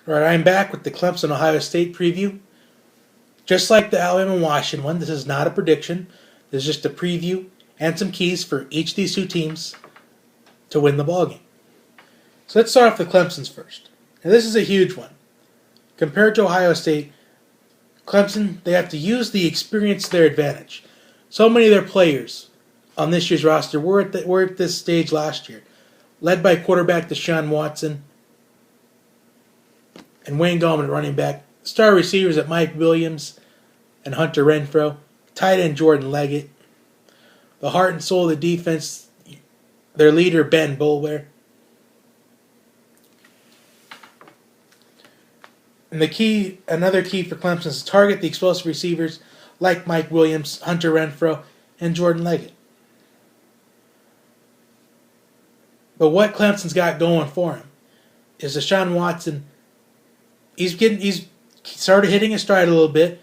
All right, I'm back with the Clemson Ohio State preview. Just like the Alabama Washington one, this is not a prediction. This is just a preview and some keys for each of these two teams to win the ballgame. So let's start off with Clemson's first. Now this is a huge one. Compared to Ohio State, Clemson, they have to use the experience to their advantage. So many of their players on this year's roster were at this stage last year, led by quarterback Deshaun Watson and Wayne Gallman at running back, star receivers at Mike Williams and Hunter Renfrow, tight end Jordan Leggett, the heart and soul of the defense, their leader Ben Boulware. And another key for Clemson is to target the explosive receivers like Mike Williams, Hunter Renfrow, and Jordan Leggett. But what Clemson's got going for him is Deshaun Watson. He's started hitting his stride a little bit.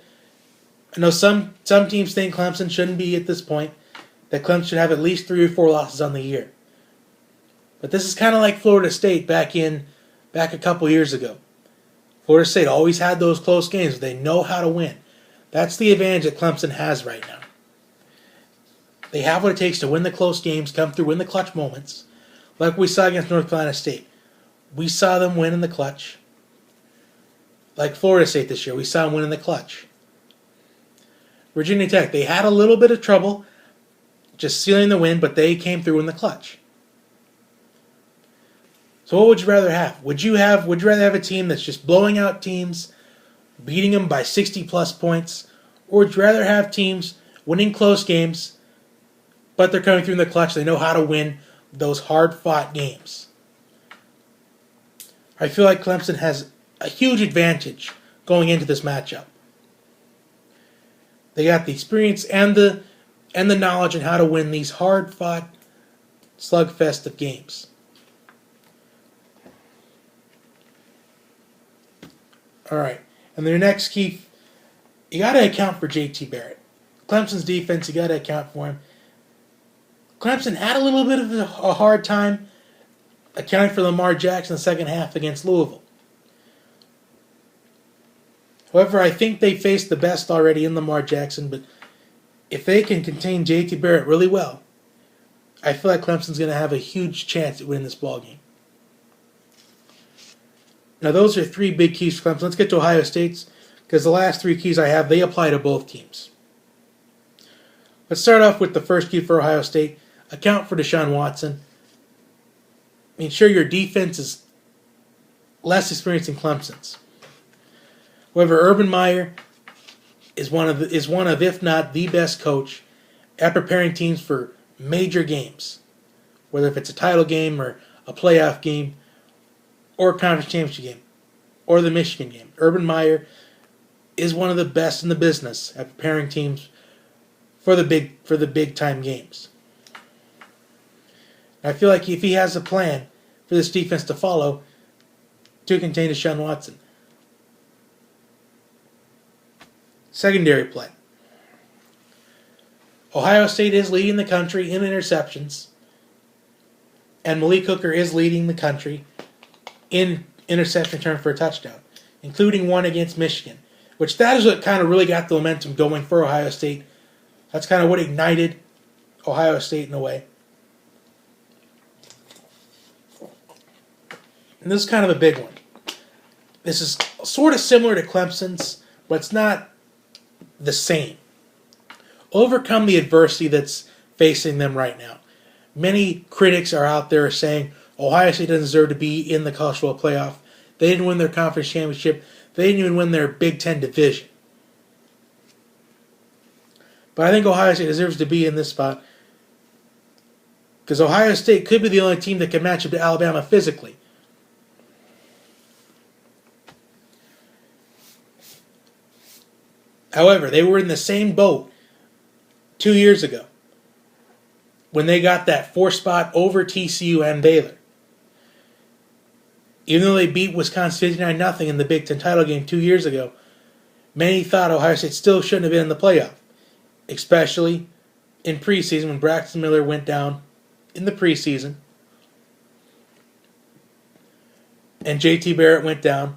I know some teams think Clemson shouldn't be at this point, that Clemson should have at least 3 or 4 losses on the year. But this is kind of like Florida State back a couple years ago. Florida State always had those close games. They know how to win. That's the advantage that Clemson has right now. They have what it takes to win the close games, come through, win the clutch moments, like we saw against North Carolina State. We saw them win in the clutch. Like Florida State this year, we saw them win in the clutch. Virginia Tech, they had a little bit of trouble just sealing the win, but they came through in the clutch. So what would you rather have? Would you rather have a team that's just blowing out teams, beating them by 60-plus points, or would you rather have teams winning close games, but they're coming through in the clutch, they know how to win those hard-fought games? I feel like Clemson has a huge advantage going into this matchup. They got the experience and the knowledge on how to win these hard-fought slugfest of games. All right, and their next key, you got to account for J.T. Barrett. Clemson's defense, you got to account for him. Clemson had a little bit of a hard time accounting for Lamar Jackson in the second half against Louisville. However, I think they faced the best already in Lamar Jackson, but if they can contain J.T. Barrett really well, I feel like Clemson's going to have a huge chance at winning this ballgame. Now, those are 3 big keys for Clemson. Let's get to Ohio State's, because the last 3 keys I have, they apply to both teams. Let's start off with the first key for Ohio State. Account for Deshaun Watson. I mean, sure, your defense is less experienced than Clemson's. However, Urban Meyer is one of, if not the best coach at preparing teams for major games, whether if it's a title game or a playoff game, or a conference championship game, or the Michigan game. Urban Meyer is one of the best in the business at preparing teams for the big time games. I feel like if he has a plan for this defense to follow to contain Deshaun Watson. Secondary play. Ohio State is leading the country in interceptions, and Malik Hooker is leading the country in interception return for a touchdown, including one against Michigan, which that is what kind of really got the momentum going for Ohio State. That's kind of what ignited Ohio State in a way. And this is kind of a big one. This is sort of similar to Clemson's, but it's not the same. Overcome the adversity that's facing them right now. Many critics are out there saying Ohio State doesn't deserve to be in the college football playoff. They didn't win their conference championship. They didn't even win their Big Ten division. But I think Ohio State deserves to be in this spot because Ohio State could be the only team that can match up to Alabama physically. However, they were in the same boat 2 years ago when they got that 4 spot over TCU and Baylor. Even though they beat Wisconsin 59-0 in the Big Ten title game 2 years ago, many thought Ohio State still shouldn't have been in the playoff, especially in preseason when Braxton Miller went down in the preseason and J.T. Barrett went down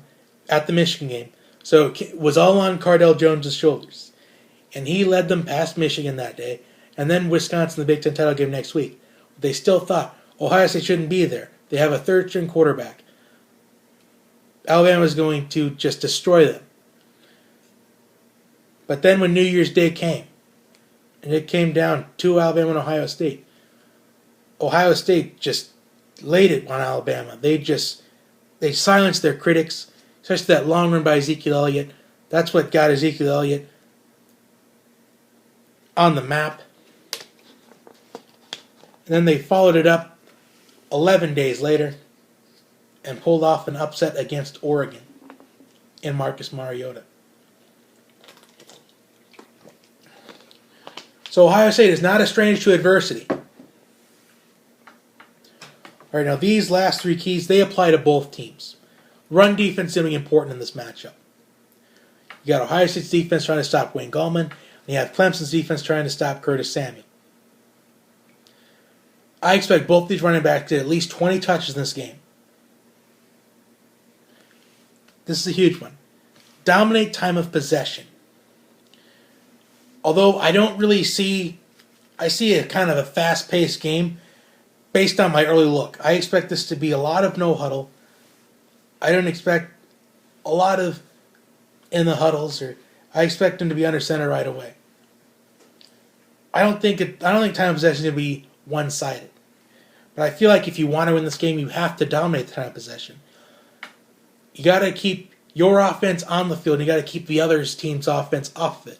at the Michigan game. So it was all on Cardell Jones' shoulders. And he led them past Michigan that day. And then Wisconsin, the Big Ten title game next week. They still thought Ohio State shouldn't be there. They have a third-string quarterback. Alabama was going to just destroy them. But then when New Year's Day came, and it came down to Alabama and Ohio State just laid it on Alabama. They silenced their critics, especially that long run by Ezekiel Elliott. That's what got Ezekiel Elliott on the map. And then they followed it up 11 days later and pulled off an upset against Oregon in Marcus Mariota. So Ohio State is not a stranger to adversity. All right, now these last three keys, they apply to both teams. Run defense is going to be important in this matchup. You got Ohio State's defense trying to stop Wayne Gallman, and you have Clemson's defense trying to stop Curtis Samuel. I expect both these running backs to get at least 20 touches in this game. This is a huge one. Dominate time of possession. Although I don't really see a kind of a fast-paced game based on my early look. I expect this to be a lot of no huddle. I don't expect a lot of in the huddles, or I expect them to be under center right away. I don't think time of possession is going to be one-sided. But I feel like if you want to win this game, you have to dominate the time of possession. You got to keep your offense on the field, and you got to keep the other team's offense off of it.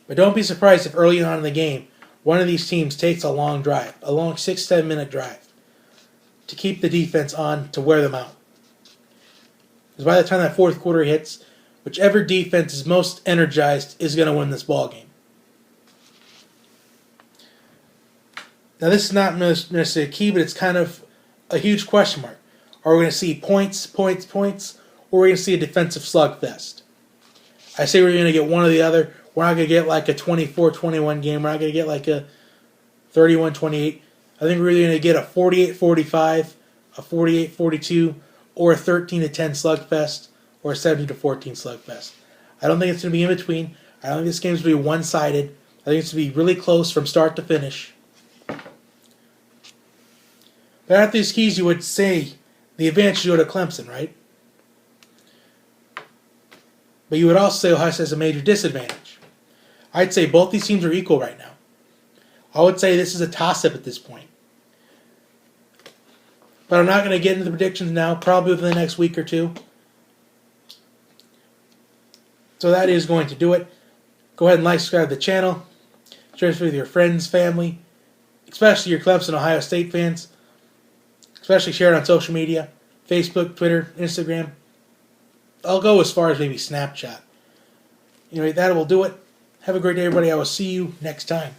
But don't be surprised if early on in the game, one of these teams takes a long drive, a long 6-7 minute drive, to keep the defense on, to wear them out. Because by the time that fourth quarter hits, whichever defense is most energized is going to win this ball game. Now this is not necessarily a key, but it's kind of a huge question mark. Are we going to see points, or are we going to see a defensive slugfest? I say we're going to get one or the other. We're not going to get like a 24-21 game. We're not going to get like a 31-28. I think we're either going to get a 48-45, a 48-42, or a 13-10 slugfest, or a 17-14 slugfest. I don't think it's going to be in between. I don't think this game's going to be one-sided. I think it's going to be really close from start to finish. But after these keys, you would say the advantage should go to Clemson, right? But you would also say Ohio State has a major disadvantage. I'd say both these teams are equal right now. I would say this is a toss-up at this point. But I'm not going to get into the predictions now, probably within the next week or two. So that is going to do it. Go ahead and like, subscribe to the channel. Share this with your friends, family, especially your Clemson, Ohio State fans. Especially share it on social media, Facebook, Twitter, Instagram. I'll go as far as maybe Snapchat. Anyway, that will do it. Have a great day, everybody. I will see you next time.